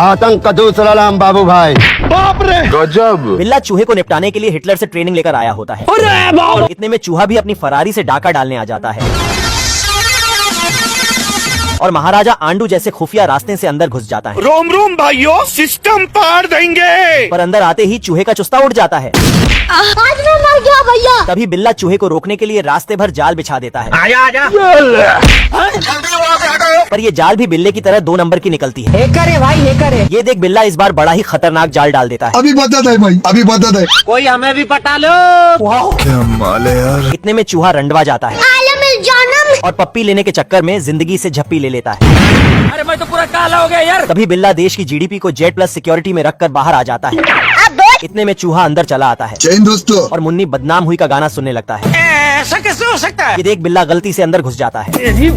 आतंक का दूसरा नाम बाबू भाई। बाप रे गजब। बिल्ला चूहे को निपटाने के लिए हिटलर से ट्रेनिंग लेकर आया होता है। और इतने में चूहा भी अपनी फरारी से डाका डालने आ जाता है और महाराजा आंडू जैसे खुफिया रास्ते से अंदर घुस जाता है। रोम रोम भाइयों, सिस्टम पार देंगे। पर अंदर आते ही चूहे का चुस्ता उड़ जाता है। आज मैं मर गया भैया। तभी बिल्ला चूहे को रोकने के लिए रास्ते भर जाल बिछा देता है। आजा आजा। पर ये जाल भी बिल्ले की तरह 2 नंबर की निकलती है। करे भाई ये करे। ये देख बिल्ला इस बार बड़ा ही खतरनाक जाल डाल देता है। अभी बता है भाई, अभी बता है। कोई हमें भी पटा लो। क्या माल है यार। इतने में चूहा रंडवा जाता है और पप्पी लेने के चक्कर में जिंदगी से झप्पी ले लेता है। अरे मैं तो पूरा काला हो गया यार। तभी बिल्ला देश की जीडीपी को जेड प्लस सिक्योरिटी में रखकर बाहर आ जाता है। इतने में चूहा अंदर चला आता है जय हिंद दोस्तों। और मुन्नी बदनाम हुई का गाना सुनने लगता है। ऐसा कैसे हो सकता है? ये देख बिल्ला गलती से अंदर घुस जाता है। हे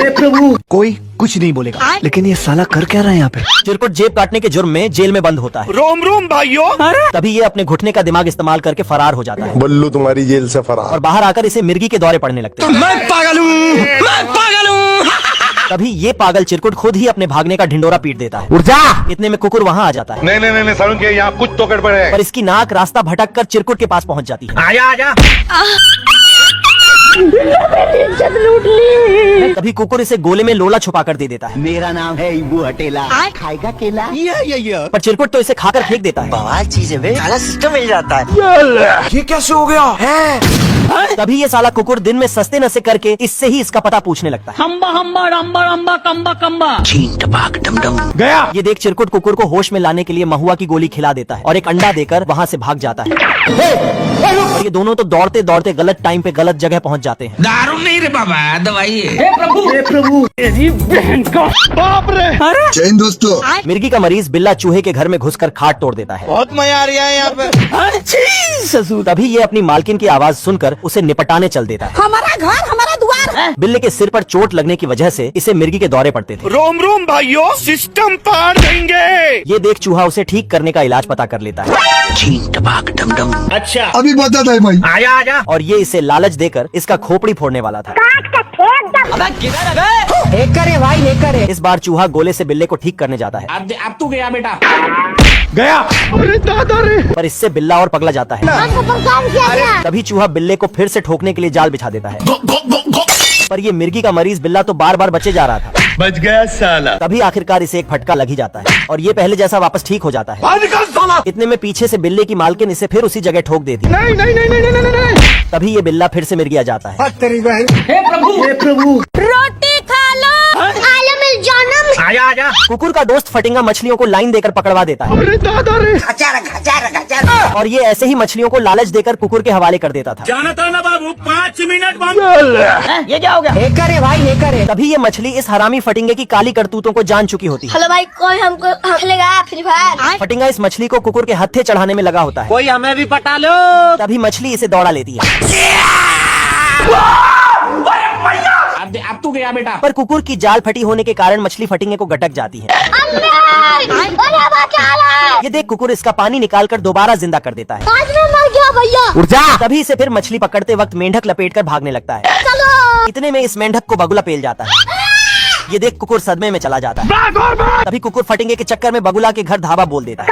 प्रभु। कोई कुछ नहीं बोलेगा, लेकिन ये साला कर क्या रहा है यहाँ पे? चिरकुट जेब काटने के जुर्म में जेल में बंद होता है। रोम रोम भाइयों। तभी ये अपने घुटने का दिमाग इस्तेमाल करके फरार हो जाता है बल्लू तुम्हारी जेल से फरार। और बाहर आकर इसे मिर्गी के दौरे पड़ने लगते हैं। मैं पागल हूँ। तभी ये पागल चिरकुट खुद ही अपने भागने का ढिंडोरा पीट देता है। इतने में कुकुर वहाँ आ जाता है। नहीं सारुण के यहाँ कुछ तो गड़बड़ है। पर इसकी नाक रास्ता भटक कर चिरकुट के पास पहुँच जाती है। आजा आजा। लूट ली। तभी कुकुर इसे गोले में लोला छुपा कर दे देता है। मेरा नाम है इबू हटेला, खाएगा केला। पर चिरकुट तो इसे खाकर फेंक देता है। बवाल चीज है बे, साला सिस्टम मिल जाता है। ये कैसे हो गया है? तभी ये साला कुकुर दिन में सस्ते नशे करके इससे ही इसका पता पूछने लगता है। हम्बा हम्बा रम्बा रम्बा कम्बा कम्बा। छीन टपाक डम डम। गया। ये देख चिरकुट कुकुर को होश में लाने के लिए महुआ की गोली खिला देता है और एक अंडा देकर वहाँ से भाग जाता है। और ये दोनों तो दौड़ते दौड़ते गलत टाइम पे गलत जगह पहुँच जाते हैं। दारू नहीं रे बाबा, दवाई है। हे प्रभु। तेरी बहन का बाप रे। जय हिंद दोस्तों। मिर्गी का मरीज बिल्ला चूहे के घर में घुसकर खाट तोड़ देता है। बहुत मजा आ रहा है यहाँ पे। ससुर। तभी ये अपनी मालकिन की आवाज सुनकर उसे निपटाने चल देता है। हमारा घर हमारा द्वार। बिल्ले के सिर पर चोट लगने की वजह से इसे मिर्गी के दौरे पड़ते थे। रोम रोम भाइयों, सिस्टम पार देंगे। ये देख चूहा उसे ठीक करने का इलाज पता कर लेता है। छीन टपाक डम डम। अच्छा। अभी बता है भाई। आजा आजा। और ये इसे लालच देकर इसका खोपड़ी फोड़ने वाला था। हे करे भाई हे करे। इस बार चूहा गोले से बिल्ले को ठीक करने जाता है। अब तू गया बेटा। गया। अरे दादा रे। पर इससे बिल्ला और पगला जाता है। तभी चूहा बिल्ले को फिर से ठोकने के लिए जाल बिछा देता है। पर ये मिर्गी का मरीज बिल्ला तो बार बार बचे जा रहा था। बच गया साला। तभी आखिरकार इसे एक फटका लग ही जाता है और ये पहले जैसा वापस ठीक हो जाता है। बाहर निकल साला। इतने में पीछे से बिल्ले की मालकिन इसे फिर उसी जगह ठोक देती है। नहीं नहीं नहीं नहीं नहीं नहीं नहीं। तभी ये बिल्ला फिर से मिर्गी आ जाता है। हे प्रभु। रोटी खा लो। आलम जानम। आजा आजा। कुकुर का दोस्त फटिंगा मछलियों को लाइन देकर पकड़वा देता है अरे दादा रे। और ये ऐसे ही मछलियों को लालच देकर कुकुर के हवाले कर देता था। जाना था ना बाबू, 5 मिनट बाद। ये क्या हो गया? हे करे भाई हे करे। तभी ये मछली इस हरामी फटिंगे की काली करतूतों को जान चुकी होती है। हेलो भाई, कोई हमको खेलेगा फ्री फायर? फटिंगा इस मछली को कुकुर के हत्थे चढ़ाने में लगा होता है। कोई हमें भी पटा लो। तभी मछली इसे दौड़ा लेती है। अब तू गया बेटा। पर कुकुर की जाल फटी होने के कारण मछली फटिंगे को गटक जाती है। ये देख कुकुर इसका पानी निकालकर दोबारा जिंदा कर देता है। आज मैं मर गया भैया। तभी इसे फिर मछली पकड़ते वक्त मेंढक लपेटकर भागने लगता है। इतने में इस मेंढक को बगुला पेल जाता है। ये देख कुकुर सदमे में चला जाता है। तभी कुकुर फटिंगे के चक्कर में बगुला के घर धावा बोल देता है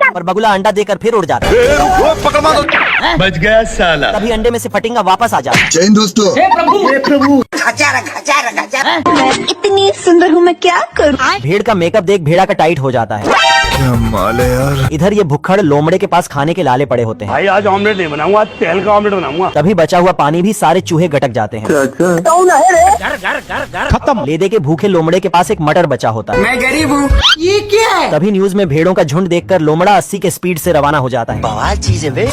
और बगुला अंडा देकर फिर उड़ जाता है। बच गया साला। तभी अंडे में से फटिंगा वापस आ जाता है। जय हिंद दोस्तों। हे प्रभु। मैं इतनी सुंदर हूँ, मैं क्या करूँ? भेड़ का मेकअप देख भेड़ा का टाइट हो जाता है। क्या माल है यार। इधर ये भुक्खड़ लोमड़े के पास खाने के लाले पड़े होते हैं। भाई आज ऑमलेट नहीं बनाऊंगा, आज तेल का ऑमलेट बनाऊंगा। तभी बचा हुआ पानी भी सारे चूहे गटक जाते हैं। खत्म। ले दे के भूखे लोमड़े के पास एक मटर बचा होता है। मैं गरीब हूँ। ये क्या है? तभी न्यूज में भेड़ों का झुंड देखकर लोमड़ा 80 के स्पीड से रवाना हो जाता है बवाल चीज है बे।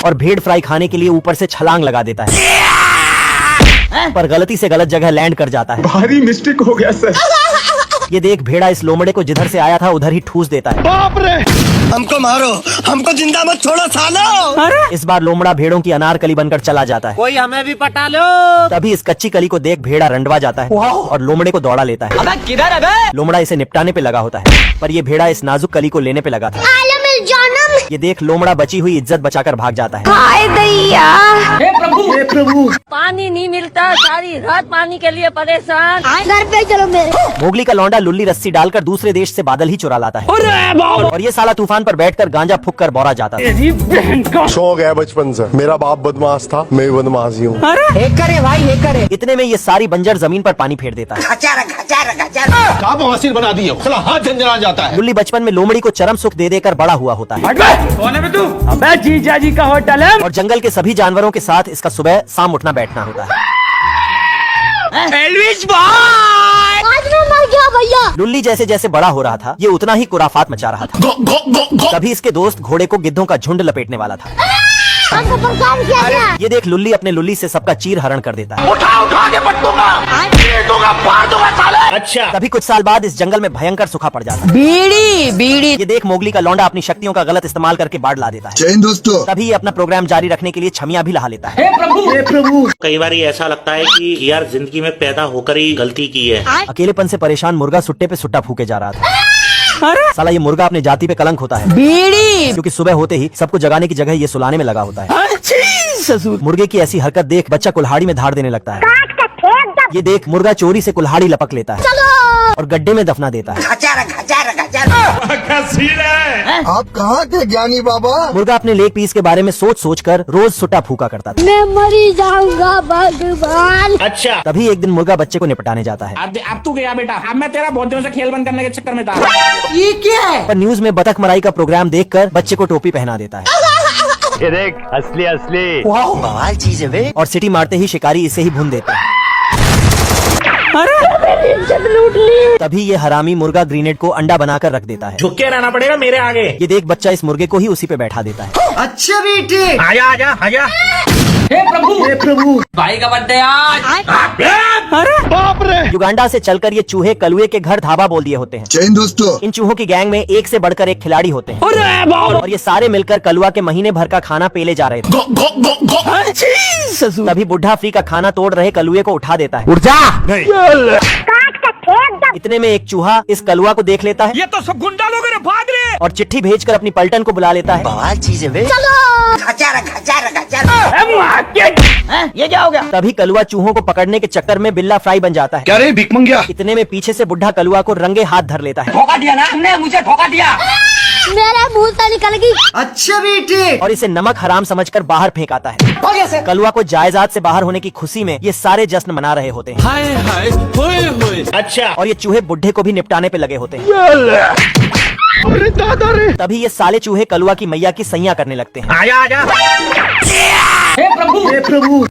और भेड़ फ्राई खाने के लिए ऊपर से छलांग लगा देता है। पर गलती से गलत जगह लैंड कर जाता है। भारी मिस्टेक हो गया सर। ये देख भेड़ा इस लोमड़े को जिधर से आया था उधर ही ठूस देता है। बाप रे। हमको मारो, हमको जिंदा मत छोड़ो सालो। इस बार लोमड़ा भेड़ों की अनारकली बनकर चला जाता है। कोई हमें भी पटा लो। तभी इस कच्ची कली को देख भेड़ा रंडवा जाता है और लोमड़े को दौड़ा लेता है। अबे किधर है बे? लोमड़ा इसे निपटाने पे लगा होता है पर ये भेड़ा इस नाजुक कली को लेने पे लगा था। आलम जानम। ये देख लोमड़ा बची हुई इज्जत बचाकर भाग जाता है। हाय दैया। हे प्रभु। हे प्रभु। पानी नहीं मिलता, सारी रात पानी के लिए परेशान। घर पे चलो मेरे। मोगली का लौंडा लुल्ली रस्सी डालकर दूसरे देश से बादल ही चुरा लाता है और ये साला तूफान पर बैठकर गांजा फूक कर बौरा जाता है। शौक है बचपन से, मेरा बाप बदमाश था, मैं भी बदमाश ही हूँ। करे भाई हे करे। इतने में ये सारी बंजर जमीन पर पानी फेर देता है। क्या बवासीर बना दिए, साला हाथ झंझना जाता है। लुल्ली बचपन में लोमड़ी को चरम सुख दे देकर बड़ा हुआ होता है कौन है बे तू? अबे जीजा जी का होटल है। और जंगल के सभी जानवरों के साथ इसका सुबह शाम उठना बैठना होता है। एल्विस भाई। आज मैं मर गया भैया। लुल्ली जैसे जैसे बड़ा हो रहा था ये उतना ही कुराफात मचा रहा था। तभी इसके दोस्त घोड़े को गिद्धों का झुंड लपेटने वाला था। हमको परेशान किया गया। ये देख लुल्ली अपने लुल्ली से सबका चीर हरण कर देता है। उठा के पटूंगा, पीट दूंगा, फाड़ दूंगा साले। अच्छा। तभी कुछ साल बाद इस जंगल में भयंकर सूखा पड़ जाता है। बीड़ी बीड़ी। ये देख मोगली का लौंडा अपनी शक्तियों का गलत इस्तेमाल करके बाढ़ ला देता है। जय हिंद दोस्तों। तभी ये अपना प्रोग्राम जारी रखने के लिए छमिया भी लहा लेता है। हे प्रभु हे प्रभु। कई बार ये ऐसा लगता है कि यार जिंदगी में पैदा होकर ही गलती की है। अकेलेपन से परेशान मुर्गा सुट्टे पे सुट्टा फूके जा रहा था। साला ये मुर्गा अपने जाति पे कलंक होता है बीड़ी। क्योंकि सुबह होते ही सबको जगाने की जगह ये सुलाने में लगा होता है। ससुर। मुर्गे की ऐसी हरकत देख बच्चा कुल्हाड़ी में धार देने लगता है। ये देख मुर्गा चोरी से कुल्हाड़ी लपक लेता है और गड्ढे में दफना देता है। क्या सीन है? आप कहाँ थे ज्ञानी बाबा? मुर्गा अपने लेग पीस के बारे में सोच सोच कर रोज सुट्टा फूका करता था। मैं मरी जाऊंगा भगवान। अच्छा। तभी एक दिन मुर्गा बच्चे को निपटाने जाता है। अब तू गया बेटा। अब मैं तेरा बहुत दिनों से खेल बंद करने के चक्कर में था। ये क्या है? पर न्यूज में बतख मराई का प्रोग्राम देखकर बच्चे को टोपी पहना देता है ये देख असली असली। बवाल चीज है वे। और सीटी मारते ही शिकारी इसे ही भून देता है। तभी ये हरामी मुर्गा ग्रेनेड को अंडा बनाकर रख देता है। झुक के रहना पड़ेगा मेरे आगे। ये देख बच्चा इस मुर्गे को ही उसी पे बैठा देता है। अच्छा बेटे। आजा आजा आजा। हे प्रभु हे प्रभु। भाई का बर्थडे आज। बाप रे। युगांडा से चलकर ये चूहे कलुए के घर धाबा बोल दिए होते हैं। जय हिंद दोस्तों। इन चूहों की गैंग में एक से बढ़कर एक खिलाड़ी होते हैं और ये सारे मिलकर कलुआ के महीने भर का खाना पेले जा रहे थे। ससुर। तभी बुढ़ा फ्री का खाना तोड़ रहे कलुए को उठा देता है। उठ जा। इतने में एक चूहा इस कलुआ को देख लेता है ये तो सब गुंडा लोग हैं, भाग रहे। और चिट्ठी भेजकर अपनी पलटन को बुला लेता है। बवाल चीज है वे। ये क्या हो गया? तभी कलुआ चूहों को पकड़ने के चक्कर में बिल्ला फ्राई बन जाता है। क्या रे भिख मंगिया? इतने में पीछे से बुढ़ा कलुआ को रंगे हाथ धर लेता है धोखा दिया ना तुमने, मुझे धोखा दिया। मेरे मुंह से निकल गई। अच्छा बेटे। और इसे नमक हराम समझकर बाहर फेंक आता है। कलुआ को जायदाद से बाहर होने की खुशी में ये सारे जश्न मना रहे होते हैं। हाय हाय होए होए। अच्छा। और ये चूहे बुढ़े को भी निपटाने पे लगे होते हैं। अरे दादा रे। तभी ये साले चूहे कलुआ की मैया की सैया करने लगते हैं। आजा आजा। हे प्रभु हे प्रभु।